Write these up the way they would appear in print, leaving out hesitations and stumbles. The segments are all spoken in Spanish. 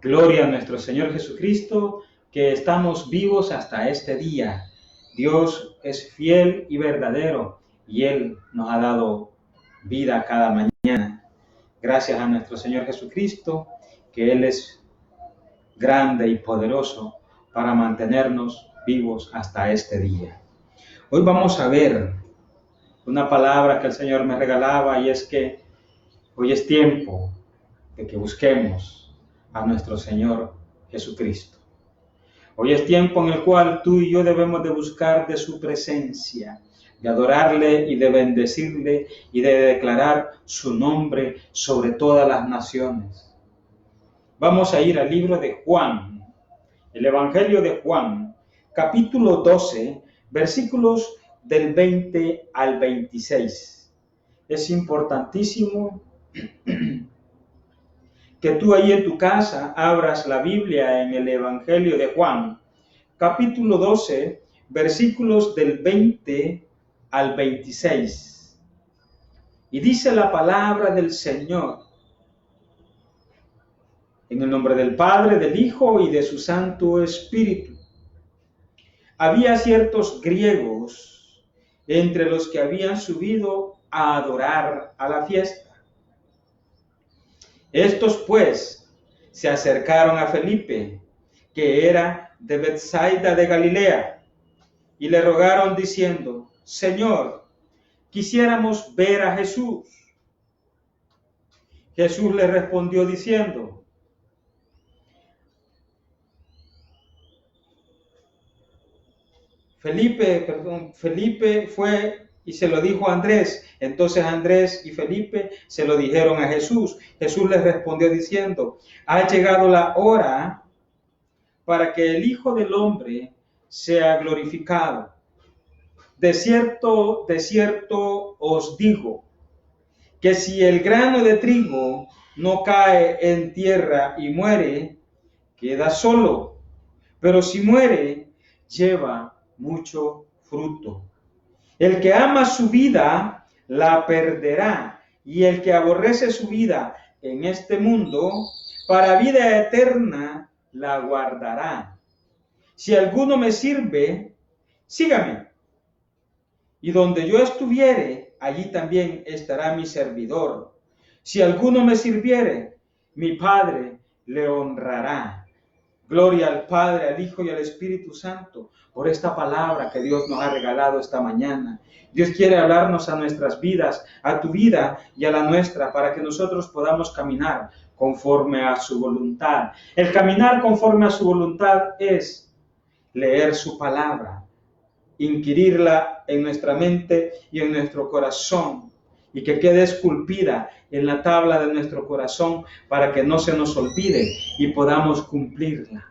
Gloria a nuestro Señor Jesucristo, que estamos vivos hasta este día. Dios es fiel y verdadero y Él nos ha dado vida cada mañana. Gracias a nuestro Señor Jesucristo, que Él es grande y poderoso para mantenernos vivos hasta este día. Hoy vamos a ver una palabra que el Señor me regalaba, y es que hoy es tiempo de que busquemos a nuestro Señor Jesucristo. Hoy es tiempo en el cual tú y yo debemos de buscar de su presencia, de adorarle y de bendecirle y de declarar su nombre sobre todas las naciones. Vamos a ir al libro de Juan, el Evangelio de Juan, capítulo 12, versículos del 20 al 26. Es importantísimo que tú ahí en tu casa abras la Biblia en el Evangelio de Juan, capítulo 12, versículos del 20 al 26. Y dice la palabra del Señor: en el nombre del Padre, del Hijo y de su Santo Espíritu. Había ciertos griegos entre los que habían subido a adorar a la fiesta. Estos pues se acercaron a Felipe, que era de Betsaida de Galilea, y le rogaron diciendo: Señor, quisiéramos ver a Jesús. Jesús le respondió diciendo: Felipe fue y se lo dijo a Andrés. Entonces Andrés y Felipe se lo dijeron a Jesús. Jesús les respondió diciendo: ha llegado la hora para que el Hijo del Hombre sea glorificado. De cierto os digo, que si el grano de trigo no cae en tierra y muere, queda solo, pero si muere, lleva mucho fruto. El que ama su vida, la perderá, y el que aborrece su vida en este mundo, para vida eterna la guardará. Si alguno me sirve, sígame, y donde yo estuviere, allí también estará mi servidor. Si alguno me sirviere, mi Padre le honrará. Gloria al Padre, al Hijo y al Espíritu Santo por esta palabra que Dios nos ha regalado esta mañana. Dios quiere hablarnos a nuestras vidas, a tu vida y a la nuestra, para que nosotros podamos caminar conforme a su voluntad. El caminar conforme a su voluntad es leer su palabra, inquirirla en nuestra mente y en nuestro corazón, y que quede esculpida en la tabla de nuestro corazón para que no se nos olvide y podamos cumplirla,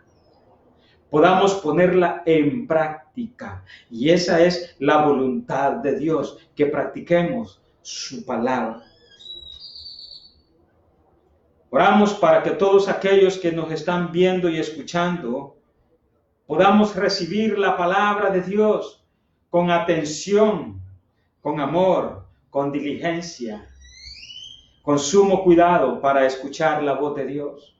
podamos ponerla en práctica. Y esa es la voluntad de Dios, que practiquemos su palabra. Oramos para que todos aquellos que nos están viendo y escuchando podamos recibir la palabra de Dios con atención, con amor, con diligencia, con sumo cuidado para escuchar la voz de Dios.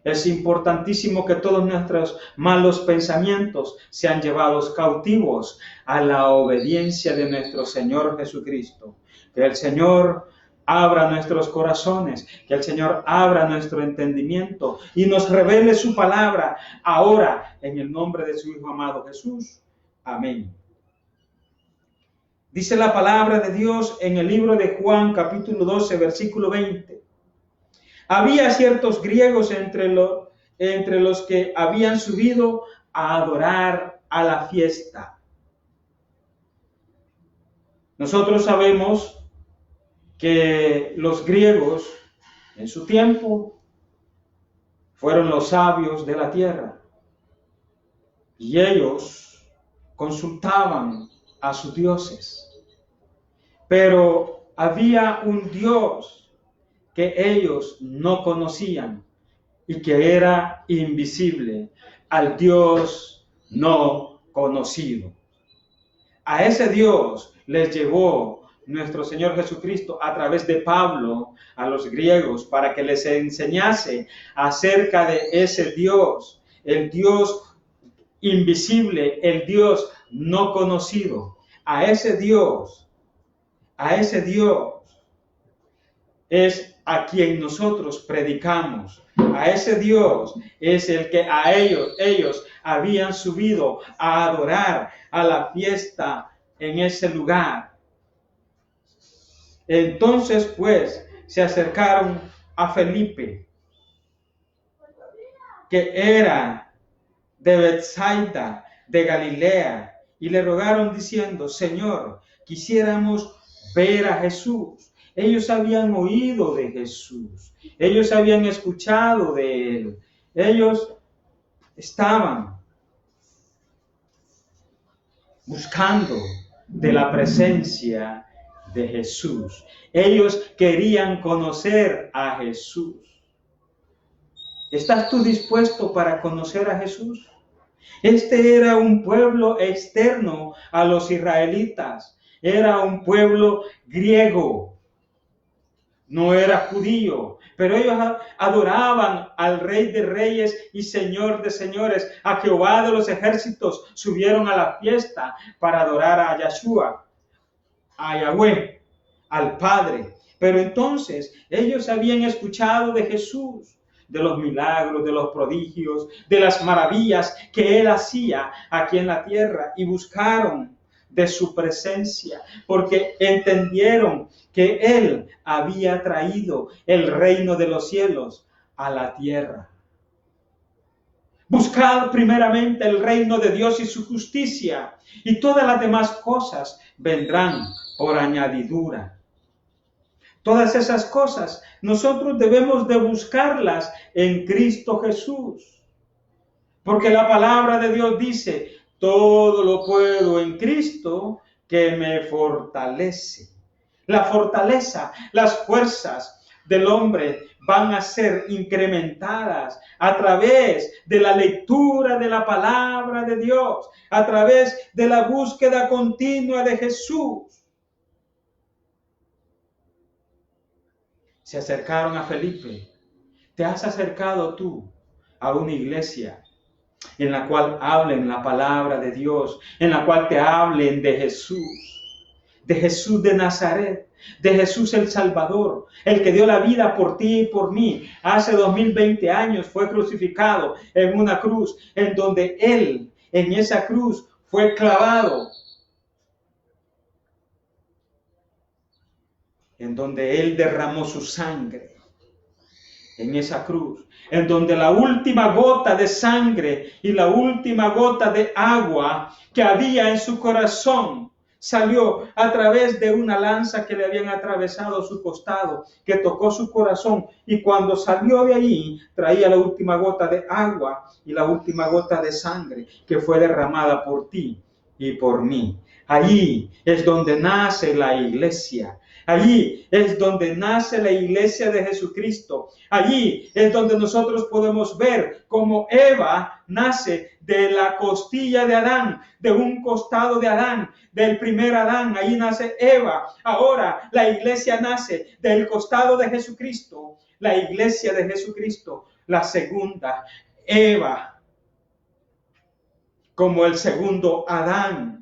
Es importantísimo que todos nuestros malos pensamientos sean llevados cautivos a la obediencia de nuestro Señor Jesucristo. Que el Señor abra nuestros corazones, que el Señor abra nuestro entendimiento y nos revele su palabra ahora, en el nombre de su Hijo amado Jesús. Amén. Dice la palabra de Dios en el libro de Juan, capítulo 12, versículo 20. Había ciertos griegos entre los que habían subido a adorar a la fiesta. Nosotros sabemos que los griegos en su tiempo fueron los sabios de la tierra, y ellos consultaban a sus dioses. Pero había un Dios que ellos no conocían y que era invisible, al Dios no conocido. A ese Dios les llevó nuestro Señor Jesucristo a través de Pablo a los griegos para que les enseñase acerca de ese Dios, el Dios invisible, el Dios no conocido. A ese Dios es a quien nosotros predicamos. A ese Dios es el que a ellos habían subido a adorar a la fiesta en ese lugar. Entonces, pues, se acercaron a Felipe, que era de Betsaida, de Galilea, y le rogaron diciendo: Señor, quisiéramos ver a Jesús. Ellos habían oído de Jesús, ellos habían escuchado de él, ellos estaban buscando de la presencia de Jesús. Ellos querían conocer a Jesús. ¿Estás tú dispuesto para conocer a Jesús? Este era un pueblo externo a los israelitas. Era un pueblo griego. No era judío, pero ellos adoraban al Rey de Reyes y Señor de Señores, a Jehová de los ejércitos. Subieron a la fiesta para adorar a Yahshua, a Yahweh, al Padre. Pero entonces ellos habían escuchado de Jesús, de los milagros, de los prodigios, de las maravillas que Él hacía aquí en la tierra, y buscaron de su presencia, porque entendieron que Él había traído el reino de los cielos a la tierra. Buscad primeramente el reino de Dios y su justicia, y todas las demás cosas vendrán por añadidura. Todas esas cosas nosotros debemos de buscarlas en Cristo Jesús, porque la palabra de Dios dice: todo lo puedo en Cristo que me fortalece. La fortaleza, las fuerzas del hombre van a ser incrementadas a través de la lectura de la palabra de Dios, a través de la búsqueda continua de Jesús. Se acercaron a Felipe. ¿Te has acercado tú a una iglesia en la cual hablen la palabra de Dios, en la cual te hablen de Jesús de Nazaret, de Jesús el Salvador, el que dio la vida por ti y por mí? Hace 2020 años fue crucificado en una cruz, en donde Él, en esa cruz, fue clavado, en donde Él derramó su sangre en esa cruz, en donde la última gota de sangre y la última gota de agua que había en su corazón salió a través de una lanza que le habían atravesado su costado, que tocó su corazón, y cuando salió de allí traía la última gota de agua y la última gota de sangre que fue derramada por ti y por mí. Allí es donde nace la iglesia. Allí es donde nace la iglesia de Jesucristo. Allí es donde nosotros podemos ver cómo Eva nace de la costilla de Adán, de un costado de Adán, del primer Adán. Allí nace Eva. Ahora la iglesia nace del costado de Jesucristo. La iglesia de Jesucristo, la segunda Eva, como el segundo Adán.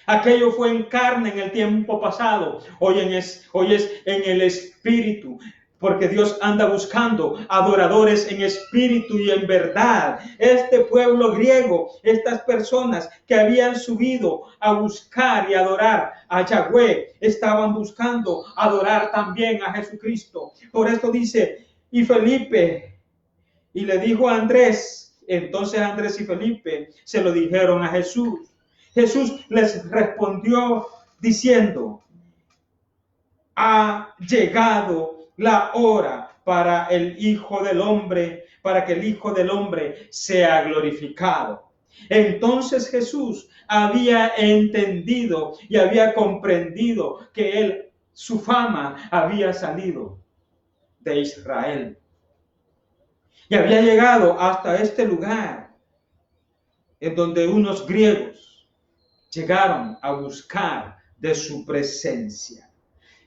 Aquello fue en carne en el tiempo pasado, hoy es en el espíritu, porque Dios anda buscando adoradores en espíritu y en verdad. Este pueblo griego, estas personas que habían subido a buscar y adorar a Yahweh, estaban buscando adorar también a Jesucristo. Por esto dice: y Felipe, y le dijo a Andrés. Entonces Andrés y Felipe se lo dijeron a Jesús. Jesús les respondió diciendo: ha llegado la hora para que el Hijo del Hombre sea glorificado. Entonces Jesús había entendido y había comprendido que su fama había salido de Israel y había llegado hasta este lugar en donde unos griegos llegaron a buscar de su presencia.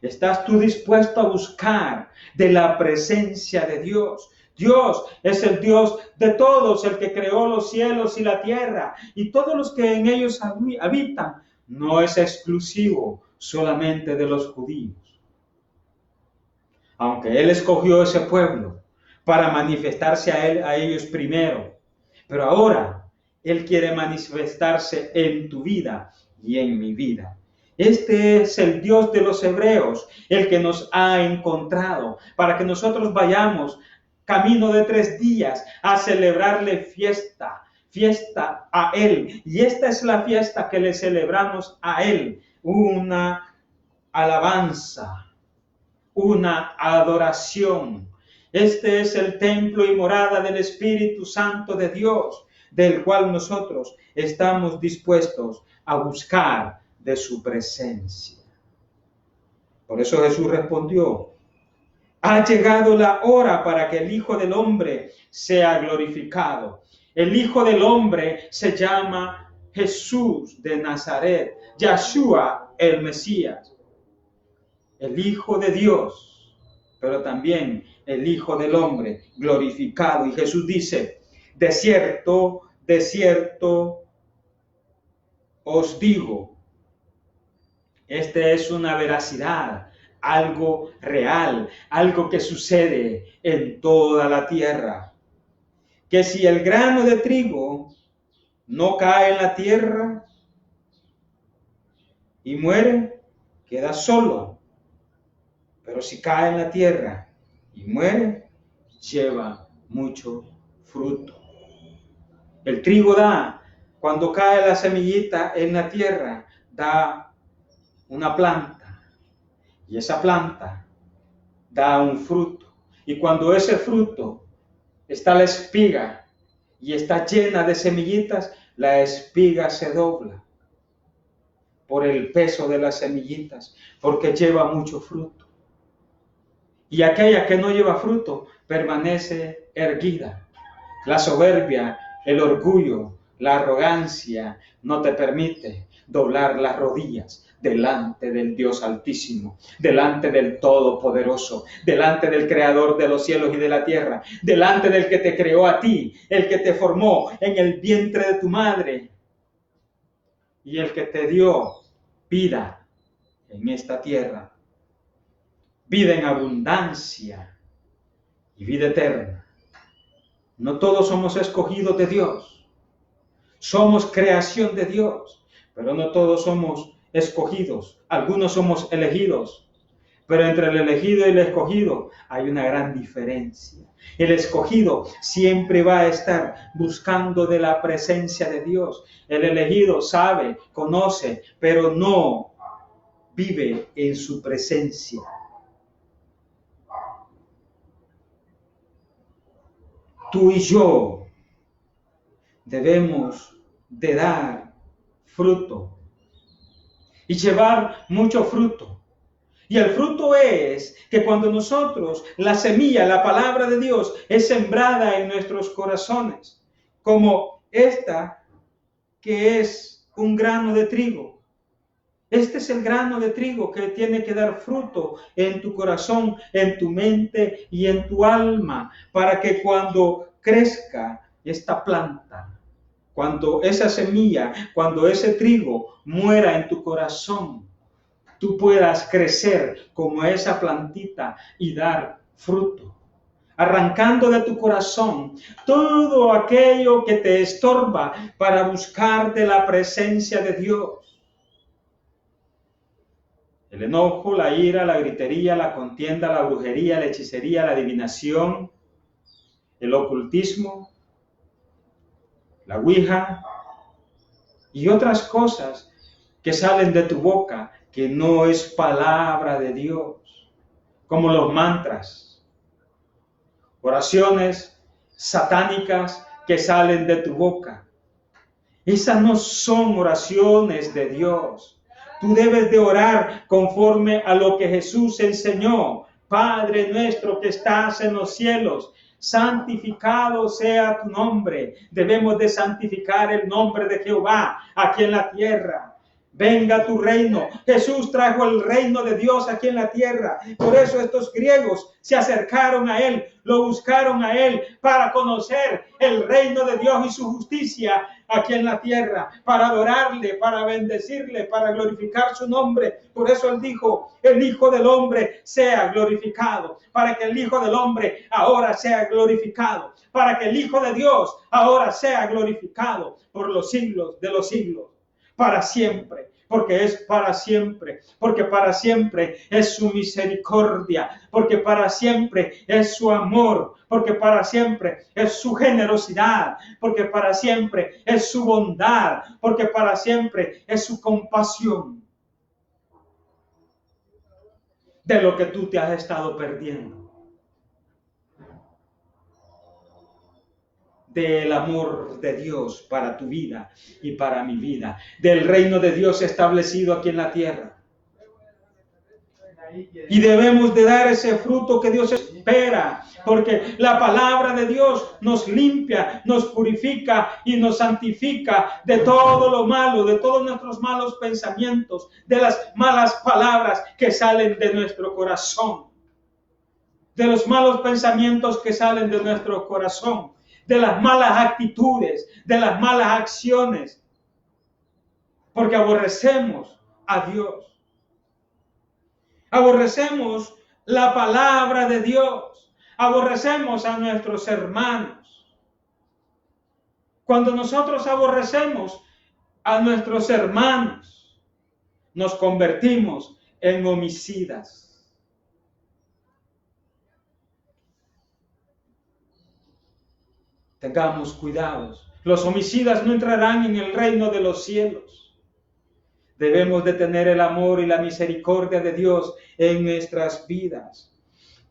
¿Estás tú dispuesto a buscar de la presencia de Dios? Dios es el Dios de todos, el que creó los cielos y la tierra y todos los que en ellos habitan. No es exclusivo solamente de los judíos. Aunque Él escogió ese pueblo para manifestarse a ellos primero, pero ahora Él quiere manifestarse en tu vida y en mi vida. Este es el Dios de los hebreos, el que nos ha encontrado para que nosotros vayamos camino de 3 días a celebrarle fiesta a Él. Y esta es la fiesta que le celebramos a Él, una alabanza, una adoración. Este es el templo y morada del Espíritu Santo de Dios, del cual nosotros estamos dispuestos a buscar de su presencia. Por eso Jesús respondió: ha llegado la hora para que el Hijo del Hombre sea glorificado. El Hijo del Hombre se llama Jesús de Nazaret, Yahshua el Mesías, el Hijo de Dios, pero también el Hijo del Hombre glorificado. Y Jesús dice: de cierto, de cierto os digo. Esta es una veracidad, algo real, algo que sucede en toda la tierra. Que si el grano de trigo no cae en la tierra y muere, queda solo. Pero si cae en la tierra y muere, lleva mucho fruto. El trigo da, cuando cae la semillita en la tierra, da una planta. Y esa planta da un fruto. Y cuando ese fruto está la espiga y está llena de semillitas, la espiga se dobla por el peso de las semillitas, porque lleva mucho fruto. Y aquella que no lleva fruto permanece erguida. La soberbia, el orgullo, la arrogancia no te permite doblar las rodillas delante del Dios Altísimo, delante del Todopoderoso, delante del Creador de los cielos y de la tierra, delante del que te creó a ti, el que te formó en el vientre de tu madre y el que te dio vida en esta tierra, vida en abundancia y vida eterna. No todos somos escogidos de Dios, somos creación de Dios, pero no todos somos escogidos, algunos somos elegidos, pero entre el elegido y el escogido hay una gran diferencia. El escogido siempre va a estar buscando de la presencia de Dios. El elegido sabe, conoce, pero no vive en su presencia. Tú y yo debemos de dar fruto y llevar mucho fruto. Y el fruto es que cuando nosotros, la semilla, la palabra de Dios, es sembrada en nuestros corazones, como esta que es un grano de trigo. Este es el grano de trigo que tiene que dar fruto en tu corazón, en tu mente y en tu alma, para que cuando crezca esta planta, cuando esa semilla, cuando ese trigo muera en tu corazón, tú puedas crecer como esa plantita y dar fruto, arrancando de tu corazón todo aquello que te estorba para buscar de la presencia de Dios. El enojo, la ira, la gritería, la contienda, la brujería, la hechicería, la adivinación, el ocultismo, la ouija y otras cosas que salen de tu boca que no es palabra de Dios, como los mantras, oraciones satánicas que salen de tu boca. Esas no son oraciones de Dios. Tú debes de orar conforme a lo que Jesús enseñó. Padre nuestro que estás en los cielos, santificado sea tu nombre. Debemos de santificar el nombre de Jehová aquí en la tierra. venga tu reino. Jesús trajo el reino de Dios aquí en la tierra. Por eso estos griegos se acercaron a Él, lo buscaron a Él para conocer el reino de Dios y su justicia aquí en la tierra, para adorarle, para bendecirle, para glorificar su nombre. Por eso Él dijo, el Hijo del Hombre sea glorificado, para que el Hijo del Hombre ahora sea glorificado, para que el Hijo de Dios ahora sea glorificado por los siglos de los siglos. Para siempre, porque es para siempre, porque para siempre es su misericordia, porque para siempre es su amor, porque para siempre es su generosidad, porque para siempre es su bondad, porque para siempre es su compasión de lo que tú te has estado perdiendo. Del amor de Dios para tu vida y para mi vida, del reino de Dios establecido aquí en la tierra. Y debemos de dar ese fruto que Dios espera, porque la palabra de Dios nos limpia, nos purifica y nos santifica de todo lo malo, de todos nuestros malos pensamientos, de las malas palabras que salen de nuestro corazón, de los malos pensamientos que salen de nuestro corazón, de las malas actitudes, de las malas acciones, porque aborrecemos a Dios. Aborrecemos la palabra de Dios, aborrecemos a nuestros hermanos. Cuando nosotros aborrecemos a nuestros hermanos, nos convertimos en homicidas. Tengamos cuidados. Los homicidas no entrarán en el reino de los cielos. Debemos de tener el amor y la misericordia de Dios en nuestras vidas.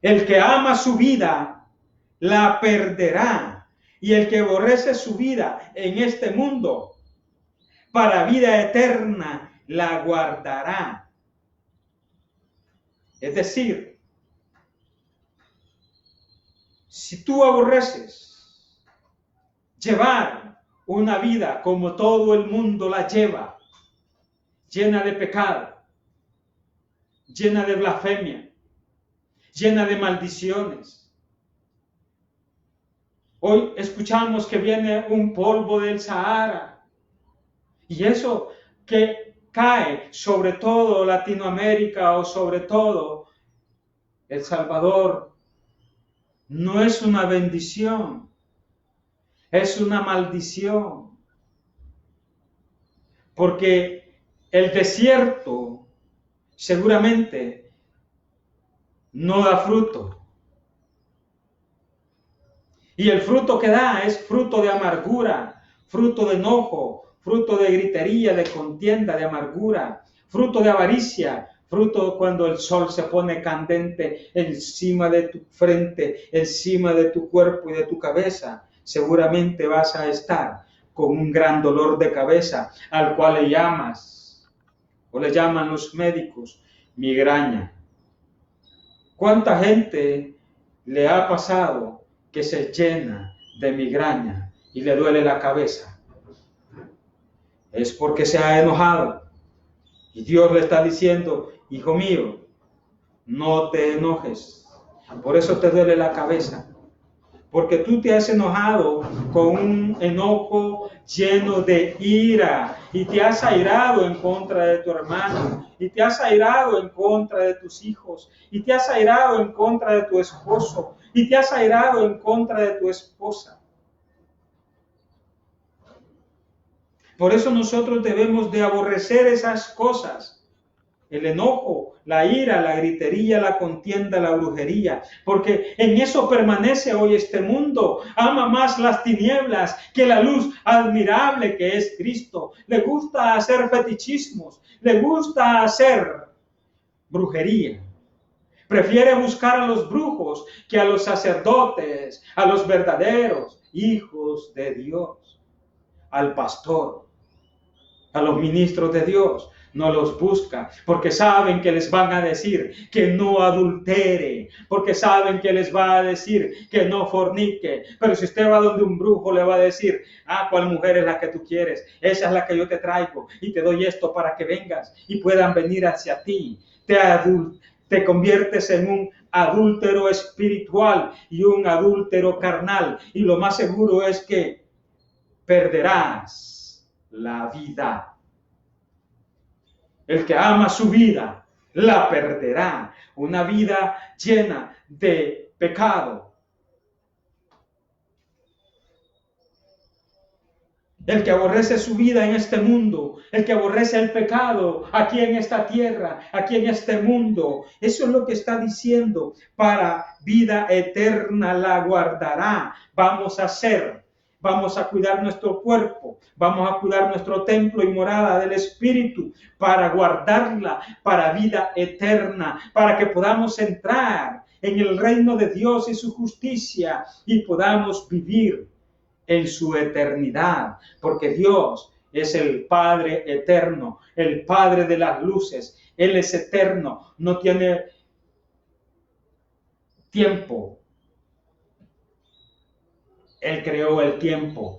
El que ama su vida, la perderá. Y el que aborrece su vida en este mundo, para vida eterna, la guardará. Es decir, si tú aborreces llevar una vida como todo el mundo la lleva, llena de pecado, llena de blasfemia, llena de maldiciones. Hoy escuchamos que viene un polvo del Sahara, y eso que cae sobre todo Latinoamérica o sobre todo El Salvador, no es una bendición, es una maldición, porque el desierto seguramente no da fruto. Y el fruto que da es fruto de amargura, fruto de enojo, fruto de gritería, de contienda, de amargura, fruto de avaricia, fruto cuando el sol se pone candente encima de tu frente, encima de tu cuerpo y de tu cabeza. Seguramente vas a estar con un gran dolor de cabeza, al cual le llamas, o le llaman los médicos, migraña. ¿Cuánta gente le ha pasado que se llena de migraña y le duele la cabeza? Es porque se ha enojado. Y Dios le está diciendo, hijo mío, no te enojes. Por eso te duele la cabeza. Porque tú te has enojado con un enojo lleno de ira y te has airado en contra de tu hermano y te has airado en contra de tus hijos y te has airado en contra de tu esposo y te has airado en contra de tu esposa. Por eso nosotros debemos de aborrecer esas cosas. El enojo, la ira, la gritería, la contienda, la brujería, porque en eso permanece hoy este mundo. Ama más las tinieblas que la luz admirable que es Cristo. Le gusta hacer fetichismos, le gusta hacer brujería. Prefiere buscar a los brujos que a los sacerdotes, a los verdaderos hijos de Dios, al pastor, a los ministros de Dios. no los busca, porque saben que les van a decir que no adultere, porque saben que les va a decir que no fornique. Pero si usted va donde un brujo, le va a decir, ¿cuál mujer es la que tú quieres? Esa es la que yo te traigo y te doy esto para que vengas y puedan venir hacia ti. Te conviertes en un adúltero espiritual y un adúltero carnal, y lo más seguro es que perderás la vida. El que ama su vida, la perderá. Una vida llena de pecado. El que aborrece su vida en este mundo, el que aborrece el pecado aquí en esta tierra, aquí en este mundo, eso es lo que está diciendo, para vida eterna la guardará. Vamos a cuidar nuestro cuerpo, vamos a cuidar nuestro templo y morada del Espíritu para guardarla para vida eterna, para que podamos entrar en el reino de Dios y su justicia y podamos vivir en su eternidad, porque Dios es el Padre eterno, el Padre de las luces. Él es eterno, no tiene tiempo. Él creó el tiempo.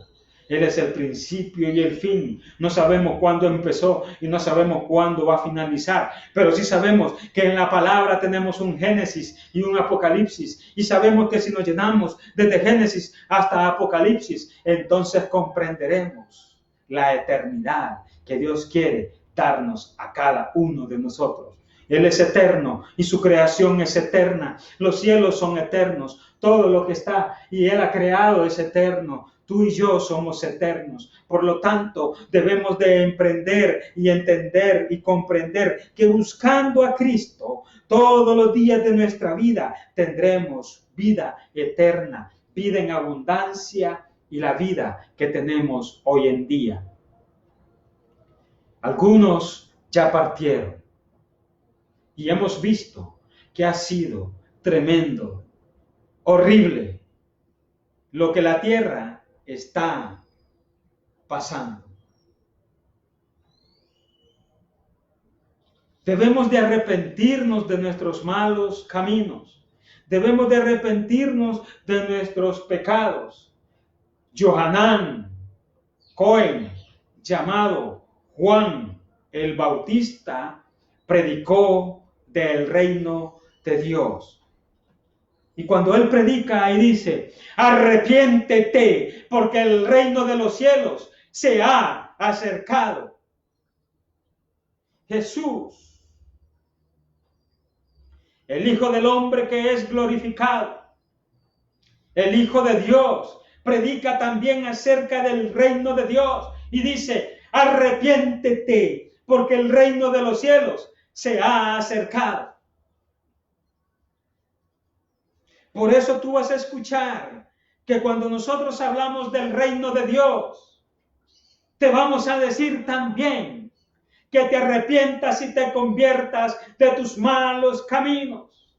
Él es el principio y el fin. No sabemos cuándo empezó y no sabemos cuándo va a finalizar, pero sí sabemos que en la palabra tenemos un Génesis y un Apocalipsis, y sabemos que si nos llenamos desde Génesis hasta Apocalipsis, entonces comprenderemos la eternidad que Dios quiere darnos a cada uno de nosotros. Él es eterno y su creación es eterna. Los cielos son eternos. Todo lo que está y Él ha creado es eterno. Tú y yo somos eternos. Por lo tanto, debemos de emprender y entender y comprender que buscando a Cristo todos los días de nuestra vida tendremos vida eterna, vida en abundancia y la vida que tenemos hoy en día. Algunos ya partieron. Y hemos visto que ha sido tremendo, horrible, lo que la tierra está pasando. Debemos de arrepentirnos de nuestros malos caminos. Debemos de arrepentirnos de nuestros pecados. Johanán Cohen, llamado Juan el Bautista, predicó del reino de Dios. Y cuando él predica y dice, arrepiéntete, porque el reino de los cielos se ha acercado. Jesús, el Hijo del Hombre que es glorificado, el Hijo de Dios, predica también acerca del reino de Dios y dice, arrepiéntete, porque el reino de los cielos se ha acercado. Por eso tú vas a escuchar que cuando nosotros hablamos del reino de Dios, te vamos a decir también que te arrepientas y te conviertas de tus malos caminos.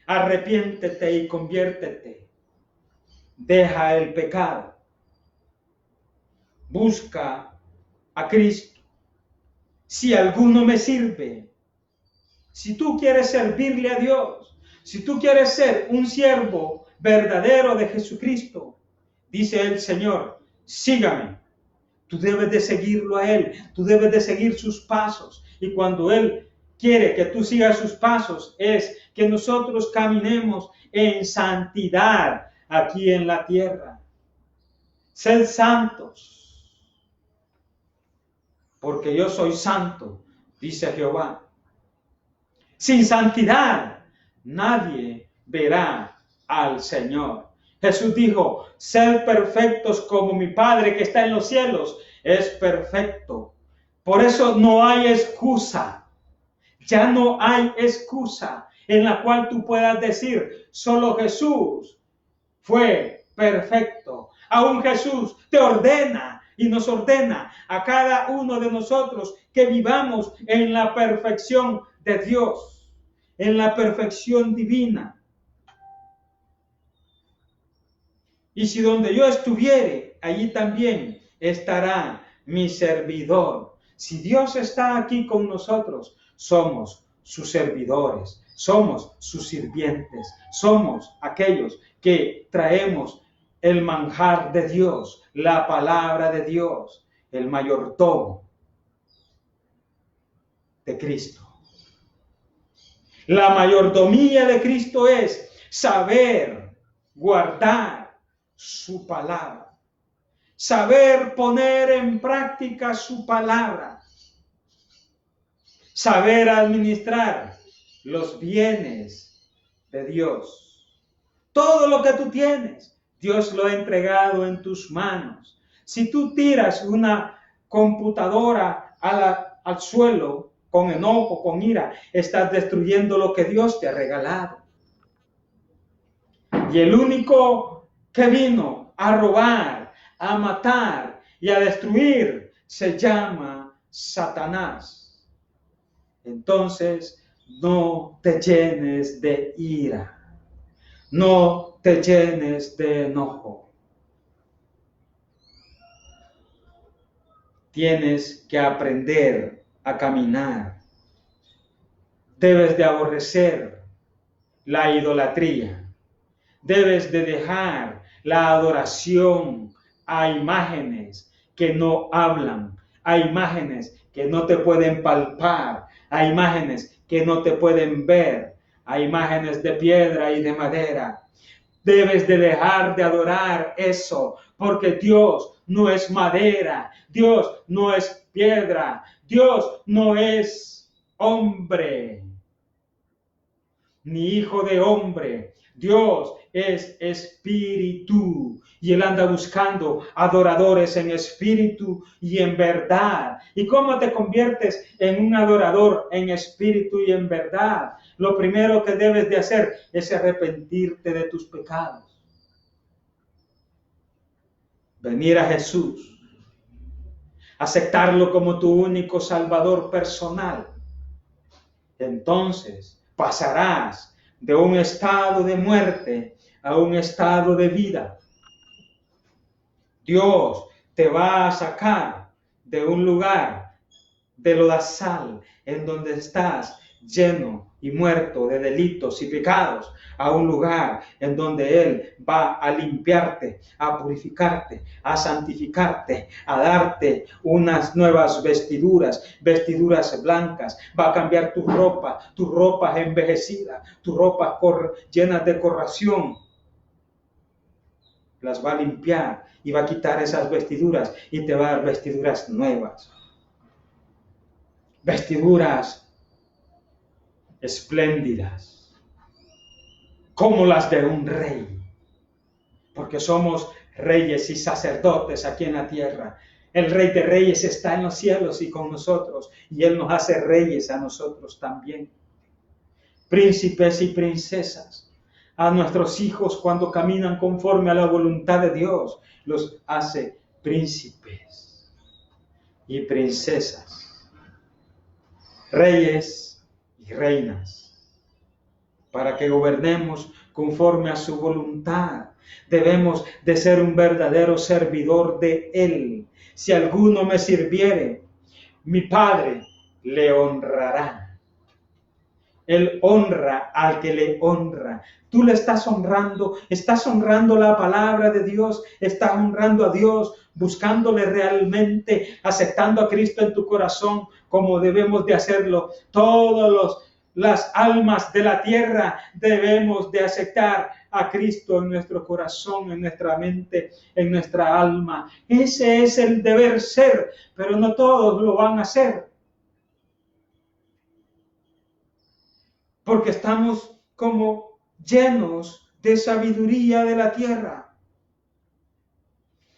Arrepiéntete y conviértete. Deja el pecado. Busca a Cristo. Si alguno me sirve, si tú quieres servirle a Dios, si tú quieres ser un siervo verdadero de Jesucristo, dice el Señor, sígame. Tú debes de seguirlo a Él, tú debes de seguir sus pasos. Y cuando Él quiere que tú sigas sus pasos, es que nosotros caminemos en santidad aquí en la tierra. Sed santos, porque yo soy santo, dice Jehová. Sin santidad, nadie verá al Señor. Jesús dijo, sed perfectos como mi Padre que está en los cielos es perfecto. Por eso no hay excusa. Ya no hay excusa en la cual tú puedas decir, solo Jesús fue perfecto. Aún Jesús te ordena y nos ordena a cada uno de nosotros que vivamos en la perfección de Dios, en la perfección divina. Y si donde yo estuviere allí también estará mi servidor. Si Dios está aquí con nosotros, somos sus servidores, somos sus sirvientes, somos aquellos que traemos el manjar de Dios, la palabra de Dios, el mayordomo de Cristo. La mayordomía de Cristo es saber guardar su palabra, saber poner en práctica su palabra, saber administrar los bienes de Dios. Todo lo que tú tienes, Dios lo ha entregado en tus manos. Si tú tiras una computadora al suelo con enojo, con ira, estás destruyendo lo que Dios te ha regalado. Y el único que vino a robar, a matar y a destruir se llama Satanás. Entonces, no te llenes de ira. No te llenes de enojo. Tienes que aprender a caminar. Debes de aborrecer la idolatría. Debes de dejar la adoración a imágenes que no hablan, a imágenes que no te pueden palpar, a imágenes que no te pueden ver, a imágenes de piedra y de madera. Debes de dejar de adorar eso, porque Dios no es madera, Dios no es piedra, Dios no es hombre, ni hijo de hombre. Dios es espíritu y Él anda buscando adoradores en espíritu y en verdad. ¿Y cómo te conviertes en un adorador en espíritu y en verdad? Lo primero que debes de hacer es arrepentirte de tus pecados. Venir a Jesús, aceptarlo como tu único salvador personal. Entonces pasarás de un estado de muerte a un estado de vida. Dios te va a sacar de un lugar de lodazal en donde estás lleno y muerto de delitos y pecados, a un lugar en donde Él va a limpiarte, a purificarte, a santificarte, a darte unas nuevas vestiduras, vestiduras blancas. Va a cambiar tu ropa envejecida, tu ropa llenas de corrosión. Las va a limpiar y va a quitar esas vestiduras y te va a dar vestiduras nuevas. Vestiduras espléndidas, como las de un rey, porque somos reyes y sacerdotes aquí en la tierra. El Rey de Reyes está en los cielos y con nosotros, y Él nos hace reyes a nosotros también. Príncipes y princesas, a nuestros hijos cuando caminan conforme a la voluntad de Dios, los hace príncipes y princesas, reyes y reinas, para que gobernemos conforme a su voluntad. Debemos de ser un verdadero servidor de Él. Si alguno me sirviere, mi Padre le honrará. Él honra al que le honra. Tú le estás honrando la palabra de Dios, estás honrando a Dios, buscándole realmente, aceptando a Cristo en tu corazón, como debemos de hacerlo. Las almas de la tierra debemos de aceptar a Cristo en nuestro corazón, en nuestra mente, en nuestra alma. Ese es el deber ser, pero no todos lo van a hacer. Porque estamos como llenos de sabiduría de la tierra.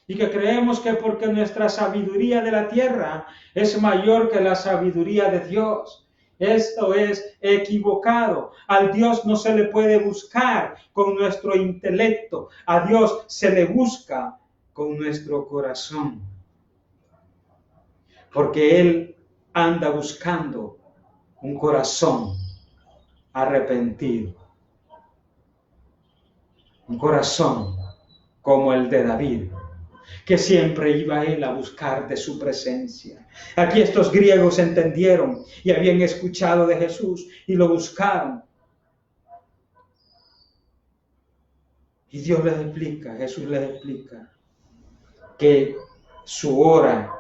Y que creemos que porque nuestra sabiduría de la tierra es mayor que la sabiduría de Dios. Esto es equivocado. Al Dios no se le puede buscar con nuestro intelecto. A Dios se le busca con nuestro corazón. Porque Él anda buscando un corazón arrepentido. Un corazón como el de David, que siempre iba él a buscar de su presencia. Aquí estos griegos entendieron y habían escuchado de Jesús y lo buscaron. Y Dios les explica, Jesús les explica que su hora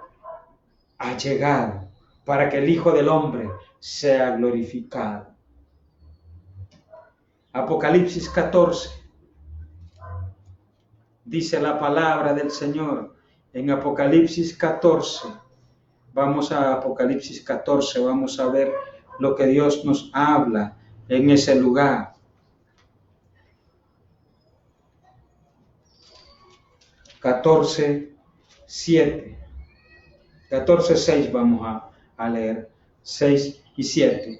ha llegado para que el Hijo del Hombre sea glorificado. Apocalipsis 14. Dice la palabra del Señor en Apocalipsis 14. Vamos a Apocalipsis 14, vamos a ver lo que Dios nos habla en ese lugar. 14:7. 14:6 vamos a leer, 6 y 7.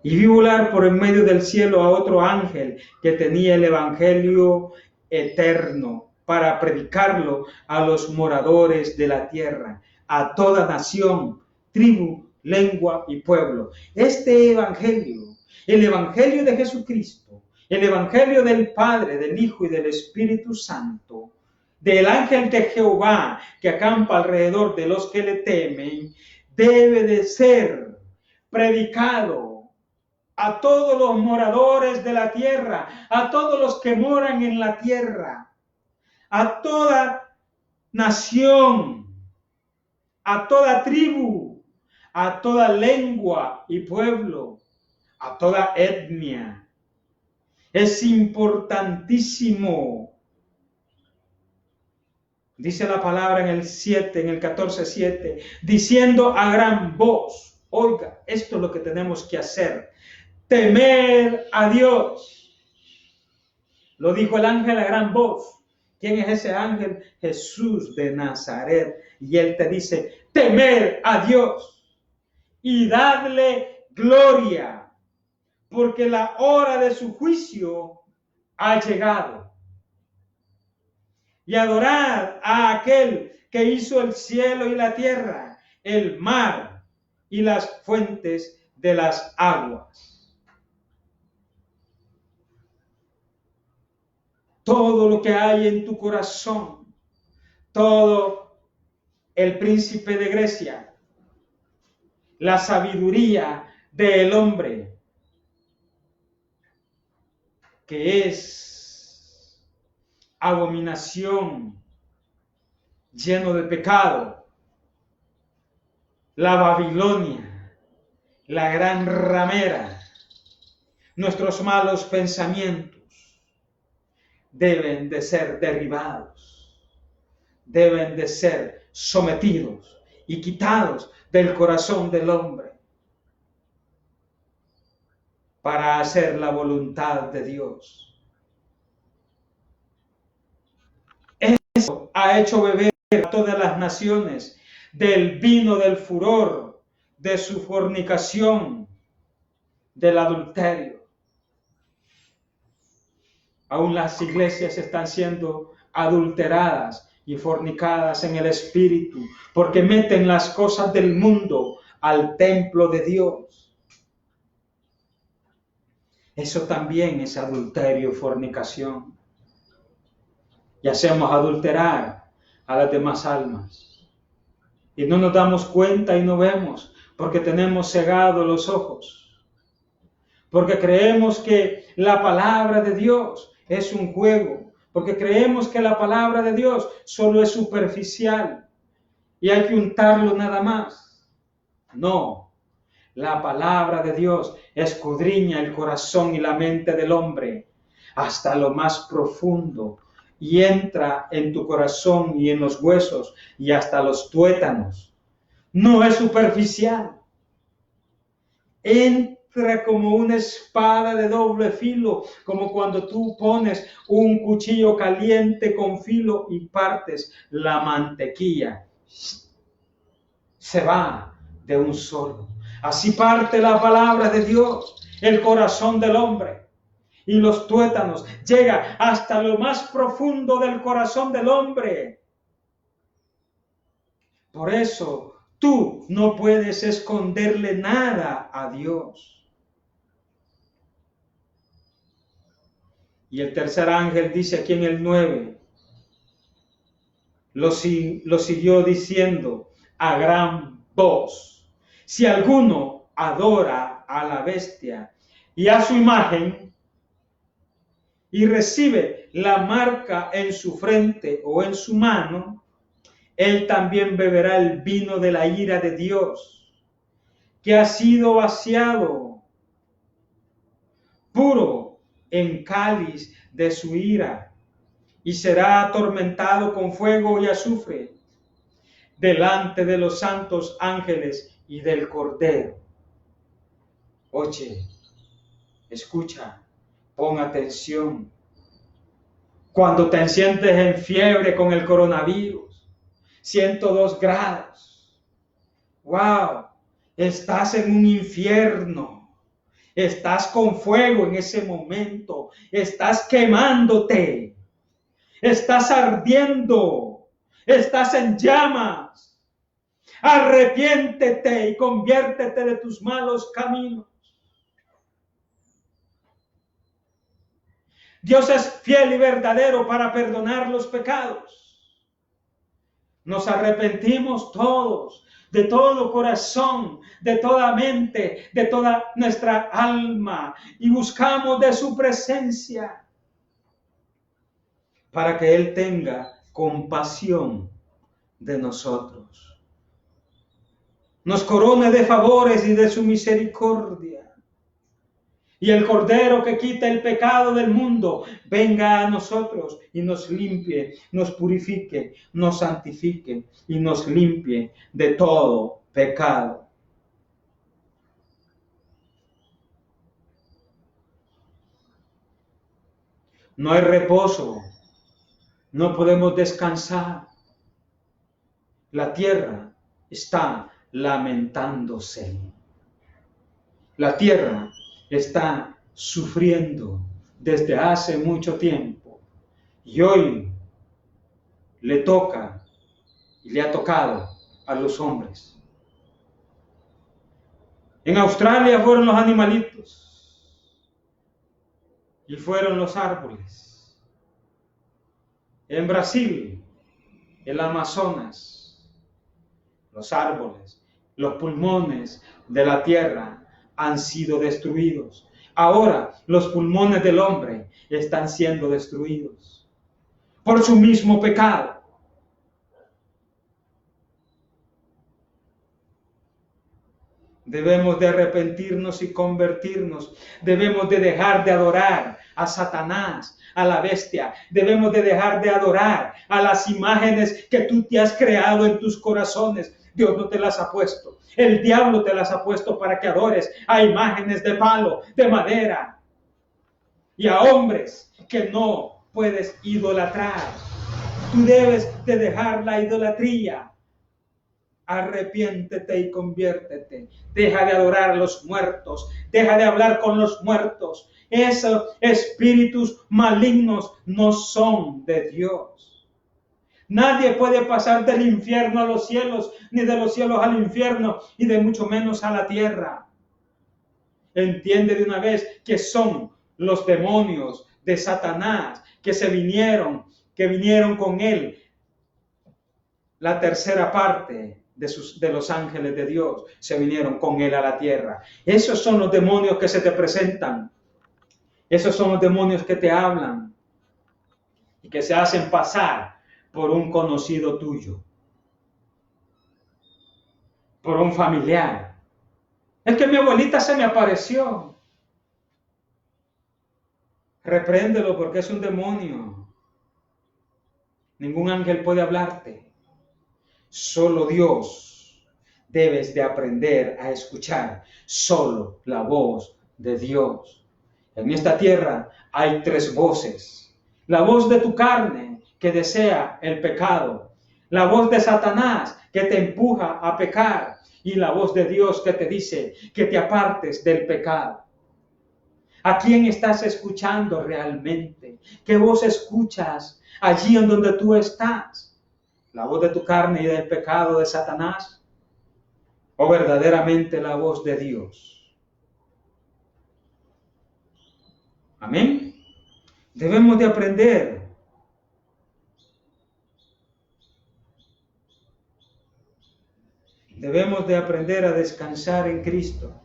Y vi volar por en medio del cielo a otro ángel que tenía el evangelio eterno para predicarlo a los moradores de la tierra, a toda nación, tribu, lengua y pueblo. Este evangelio, el evangelio de Jesucristo, el evangelio del Padre, del Hijo y del Espíritu Santo, del ángel de Jehová que acampa alrededor de los que le temen, debe de ser predicado a todos los moradores de la tierra, a todos los que moran en la tierra, a toda nación, a toda tribu, a toda lengua y pueblo, a toda etnia. Es importantísimo. Dice la palabra en el 7, en el 14:7, diciendo a gran voz, oiga, esto es lo que tenemos que hacer, temer a Dios. Lo dijo el ángel a gran voz. ¿Quién es ese ángel? Jesús de Nazaret. Y él te dice, temer a Dios y dadle gloria, porque la hora de su juicio ha llegado. Y adorad a aquel que hizo el cielo y la tierra, el mar y las fuentes de las aguas. Todo lo que hay en tu corazón, todo el príncipe de Grecia, la sabiduría del hombre, que es abominación, lleno de pecado, la Babilonia, la gran ramera, nuestros malos pensamientos, deben de ser derribados, deben de ser sometidos y quitados del corazón del hombre para hacer la voluntad de Dios. Eso ha hecho beber a todas las naciones del vino del furor, de su fornicación, del adulterio. Aún las iglesias están siendo adulteradas y fornicadas en el espíritu, porque meten las cosas del mundo al templo de Dios. Eso también es adulterio y fornicación. Y hacemos adulterar a las demás almas. Y no nos damos cuenta y no vemos, porque tenemos cegados los ojos. Porque creemos que la palabra de Dios es un juego, porque creemos que la palabra de Dios solo es superficial y hay que untarlo nada más. No, la palabra de Dios escudriña el corazón y la mente del hombre hasta lo más profundo y entra en tu corazón y en los huesos y hasta los tuétanos. No es superficial. Entra como una espada de doble filo, como cuando tú pones un cuchillo caliente con filo y partes la mantequilla. Se va de un solo. Así parte la palabra de Dios, el corazón del hombre. Y los tuétanos llega hasta lo más profundo del corazón del hombre. Por eso tú no puedes esconderle nada a Dios. Y el tercer ángel dice aquí en el 9, lo siguió diciendo a gran voz: si alguno adora a la bestia y a su imagen, y recibe la marca en su frente o en su mano, él también beberá el vino de la ira de Dios, que ha sido vaciado puro en cáliz de su ira, y será atormentado con fuego y azufre delante de los santos ángeles y del Cordero. Oye, escucha, pon atención. Cuando te sientes en fiebre con el coronavirus, 102 grados, wow, estás en un infierno, estás con fuego en ese momento, estás quemándote, estás ardiendo, estás en llamas. Arrepiéntete y conviértete de tus malos caminos. Dios es fiel y verdadero para perdonar los pecados. Nos arrepentimos todos, de todo corazón, de toda mente, de toda nuestra alma, y buscamos de su presencia para que Él tenga compasión de nosotros. Nos corone de favores y de su misericordia. Y el Cordero que quita el pecado del mundo venga a nosotros y nos limpie, nos purifique, nos santifique y nos limpie de todo pecado. No hay reposo, no podemos descansar. La tierra está lamentándose. La tierra está sufriendo desde hace mucho tiempo y hoy le toca y le ha tocado a los hombres. En Australia fueron los animalitos y fueron los árboles. En Brasil, el Amazonas, los árboles, los pulmones de la tierra han sido destruidos. Ahora los pulmones del hombre están siendo destruidos por su mismo pecado. Debemos de arrepentirnos y convertirnos. Debemos de dejar de adorar a Satanás, a la bestia. Debemos de dejar de adorar a las imágenes que tú te has creado en tus corazones. Dios no te las ha puesto. El diablo te las ha puesto para que adores a imágenes de palo, de madera, y a hombres que no puedes idolatrar. Tú debes de dejar la idolatría. Arrepiéntete y conviértete. Deja de adorar a los muertos. Deja de hablar con los muertos. Esos espíritus malignos no son de Dios. Nadie puede pasar del infierno a los cielos, ni de los cielos al infierno, y de mucho menos a la tierra. Entiende de una vez que son los demonios de Satanás que vinieron con él. La tercera parte de los ángeles de Dios se vinieron con él a la tierra. Esos son los demonios que se te presentan. Esos son los demonios que te hablan y que se hacen pasar por un conocido tuyo, por un familiar. Es que mi abuelita se me apareció. Repréndelo porque es un demonio. Ningún ángel puede hablarte. Solo Dios. Debes de aprender a escuchar solo la voz de Dios. En esta tierra hay tres voces. La voz de tu carne que desea el pecado. La voz de Satanás que te empuja a pecar. Y la voz de Dios que te dice que te apartes del pecado. ¿A quién estás escuchando realmente? ¿Qué voz escuchas allí en donde tú estás? ¿La voz de tu carne y del pecado de Satanás? ¿O verdaderamente la voz de Dios? Amén. Debemos de aprender Debemos de aprender a descansar en Cristo.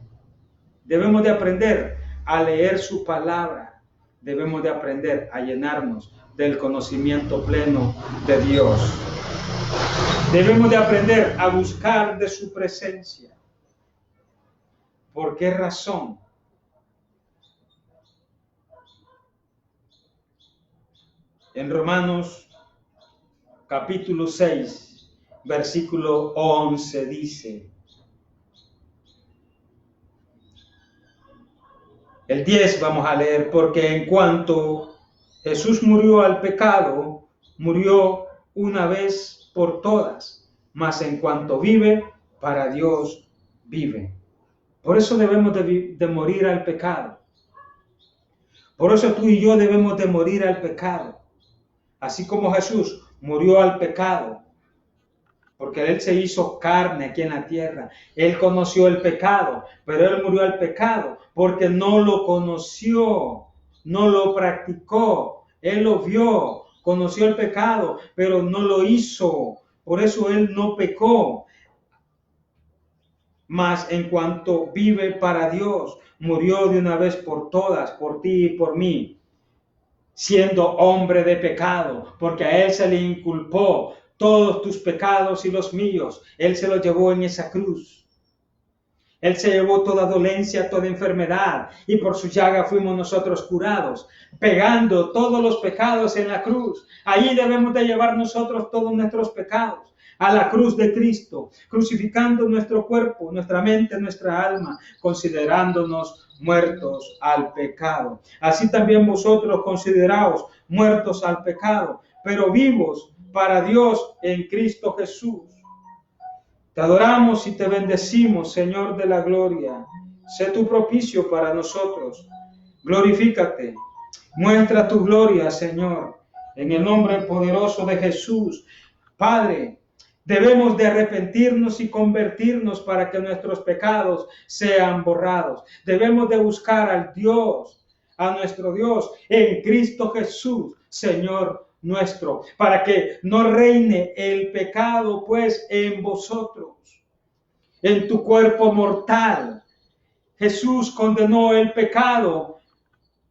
Debemos de aprender a leer su palabra. Debemos de aprender a llenarnos del conocimiento pleno de Dios. Debemos de aprender a buscar de su presencia. ¿Por qué razón? En Romanos capítulo 6, versículo 11 dice, el 10 vamos a leer, porque en cuanto Jesús murió al pecado, murió una vez por todas, mas en cuanto vive, para Dios vive. Por eso debemos de morir al pecado. Por eso tú y yo debemos de morir al pecado. Así como Jesús murió al pecado, porque Él se hizo carne aquí en la tierra. Él conoció el pecado, pero Él murió al pecado porque no lo conoció, no lo practicó. Él lo vio, conoció el pecado, pero no lo hizo. Por eso Él no pecó. Mas en cuanto vive para Dios, murió de una vez por todas, por ti y por mí, siendo hombre de pecado, porque a Él se le inculpó todos tus pecados y los míos. Él se los llevó en esa cruz. Él se llevó toda dolencia, toda enfermedad, y por su llaga fuimos nosotros curados, pegando todos los pecados en la cruz. Allí debemos de llevar nosotros todos nuestros pecados a la cruz de Cristo, crucificando nuestro cuerpo, nuestra mente, nuestra alma, considerándonos muertos al pecado. Así también vosotros consideraos muertos al pecado, pero vivos para Dios en Cristo Jesús. Te adoramos y te bendecimos, Señor de la gloria. Sé tu propicio para nosotros. Glorifícate. Muestra tu gloria, Señor, en el nombre poderoso de Jesús. Padre, debemos de arrepentirnos y convertirnos para que nuestros pecados sean borrados. Debemos de buscar al Dios, a nuestro Dios, en Cristo Jesús, Señor nuestro, para que no reine el pecado, pues, en vosotros, en tu cuerpo mortal. Jesús condenó el pecado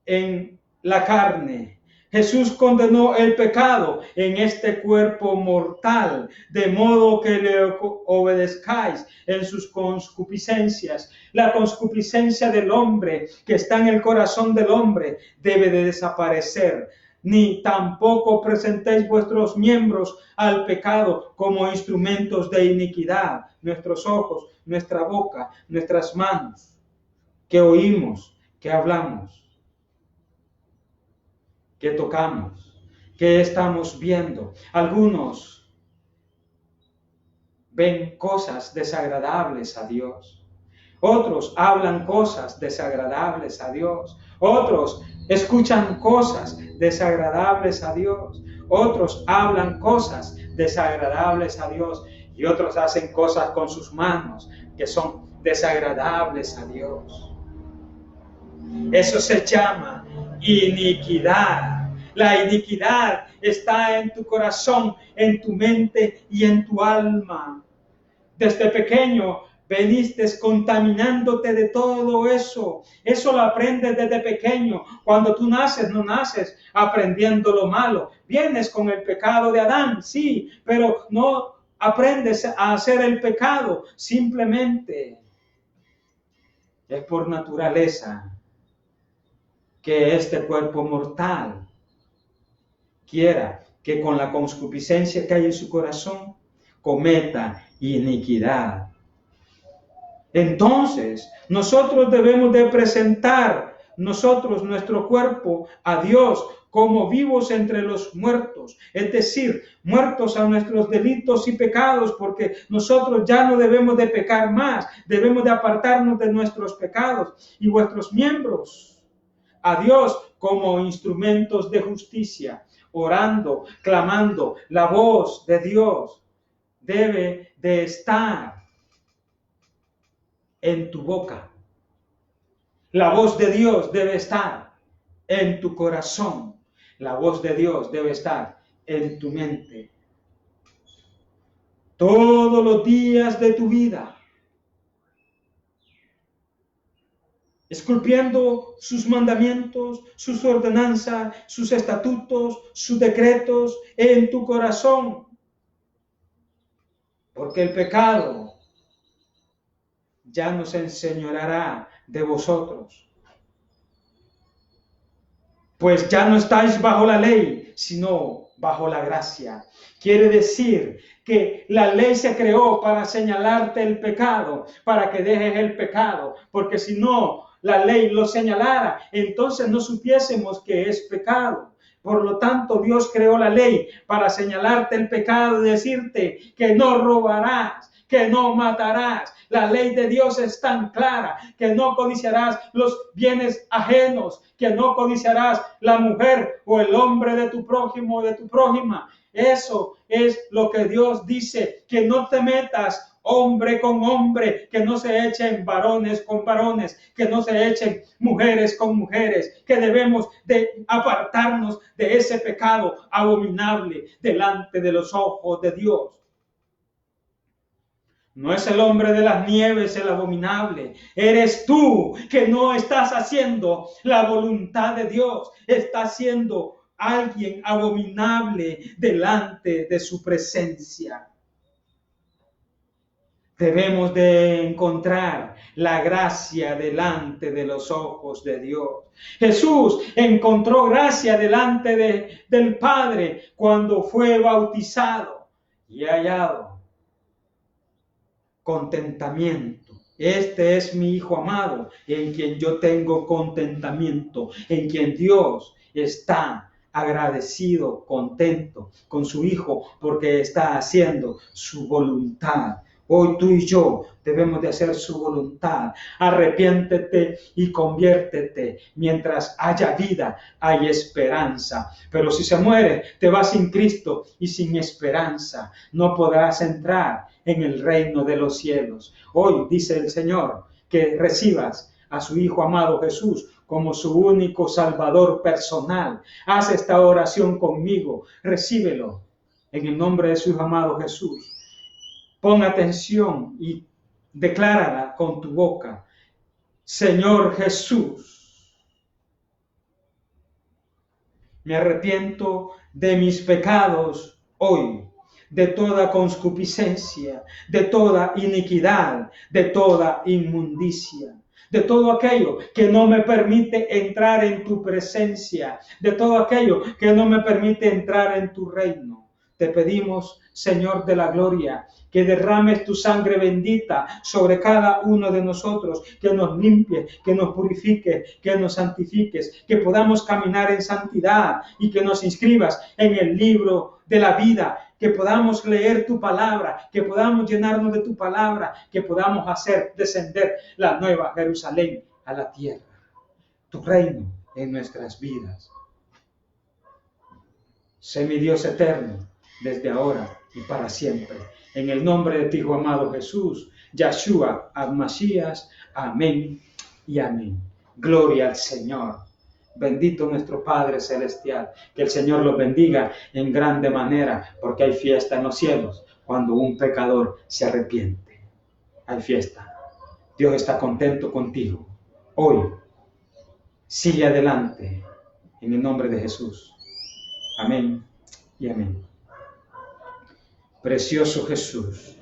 en la carne. Jesús condenó el pecado en este cuerpo mortal, de modo que le obedezcáis en sus concupiscencias. La concupiscencia del hombre que está en el corazón del hombre debe de desaparecer. Ni tampoco presentéis vuestros miembros al pecado como instrumentos de iniquidad, nuestros ojos, nuestra boca, nuestras manos, que oímos, que hablamos, que tocamos, que estamos viendo. Algunos ven cosas desagradables a Dios. Otros hablan cosas desagradables a Dios. Otros escuchan cosas desagradables a Dios. Otros hablan cosas desagradables a Dios. Y otros hacen cosas con sus manos que son desagradables a Dios. Eso se llama iniquidad. La iniquidad está en tu corazón, en tu mente y en tu alma. Desde pequeño veniste contaminándote de todo eso. Eso lo aprendes desde pequeño. Cuando tú naces, no naces aprendiendo lo malo. Vienes con el pecado de Adán, sí, pero no aprendes a hacer el pecado. Simplemente es por naturaleza que este cuerpo mortal quiera que con la concupiscencia que hay en su corazón cometa iniquidad. Entonces, nosotros debemos de presentar nuestro cuerpo a Dios como vivos entre los muertos, es decir, muertos a nuestros delitos y pecados, porque nosotros ya no debemos de pecar más, debemos de apartarnos de nuestros pecados y vuestros miembros a Dios como instrumentos de justicia, orando, clamando. La voz de Dios debe de estar en tu boca. La voz de Dios debe estar en tu corazón. La voz de Dios debe estar en tu mente. todos los días de tu vida, esculpiendo sus mandamientos, sus ordenanzas, sus estatutos, sus decretos en tu corazón. Porque el pecado ya no se enseñoreará de vosotros. Pues ya no estáis bajo la ley, sino bajo la gracia. Quiere decir que la ley se creó para señalarte el pecado, para que dejes el pecado, porque si no la ley lo señalara, entonces no supiésemos que es pecado. Por lo tanto, Dios creó la ley para señalarte el pecado y decirte que no robarás, que no matarás. La ley de Dios es tan clara, que no codiciarás los bienes ajenos, que no codiciarás la mujer o el hombre de tu prójimo o de tu prójima. Eso es lo que Dios dice, que no te metas hombre con hombre, que no se echen varones con varones, que no se echen mujeres con mujeres, que debemos de apartarnos de ese pecado abominable delante de los ojos de Dios. No es el hombre de las nieves el abominable, eres tú que no estás haciendo la voluntad de Dios, estás siendo alguien abominable delante de su presencia. Debemos de encontrar la gracia delante de los ojos de Dios. Jesús encontró gracia delante del Padre cuando fue bautizado y hallado contentamiento. Este es mi Hijo amado, en quien yo tengo contentamiento, en quien Dios está agradecido, contento con su Hijo, porque está haciendo su voluntad. Hoy tú y yo debemos de hacer su voluntad. Arrepiéntete y conviértete. Mientras haya vida, hay esperanza. Pero si se muere, te vas sin Cristo y sin esperanza. No podrás entrar en el reino de los cielos. Hoy dice el Señor que recibas a su Hijo amado Jesús como su único Salvador personal. Haz esta oración conmigo. Recíbelo en el nombre de su Hijo amado Jesús. Pon atención y declárala con tu boca. Señor Jesús, me arrepiento de mis pecados hoy, de toda concupiscencia, de toda iniquidad, de toda inmundicia, de todo aquello que no me permite entrar en tu presencia, de todo aquello que no me permite entrar en tu reino. Te pedimos, Señor de la gloria, que derrames tu sangre bendita sobre cada uno de nosotros, que nos limpie, que nos purifique, que nos santifiques, que podamos caminar en santidad y que nos inscribas en el libro de la vida, que podamos leer tu palabra, que podamos llenarnos de tu palabra, que podamos hacer descender la nueva Jerusalén a la tierra, tu reino en nuestras vidas. Sé mi Dios eterno, desde ahora y para siempre. En el nombre de tu Hijo amado Jesús, Yahshua HaMashiach, amén y amén. Gloria al Señor. Bendito nuestro Padre Celestial. Que el Señor los bendiga en grande manera, porque hay fiesta en los cielos cuando un pecador se arrepiente. Hay fiesta. Dios está contento contigo. Hoy, sigue adelante en el nombre de Jesús. Amén y amén. Precioso Jesús,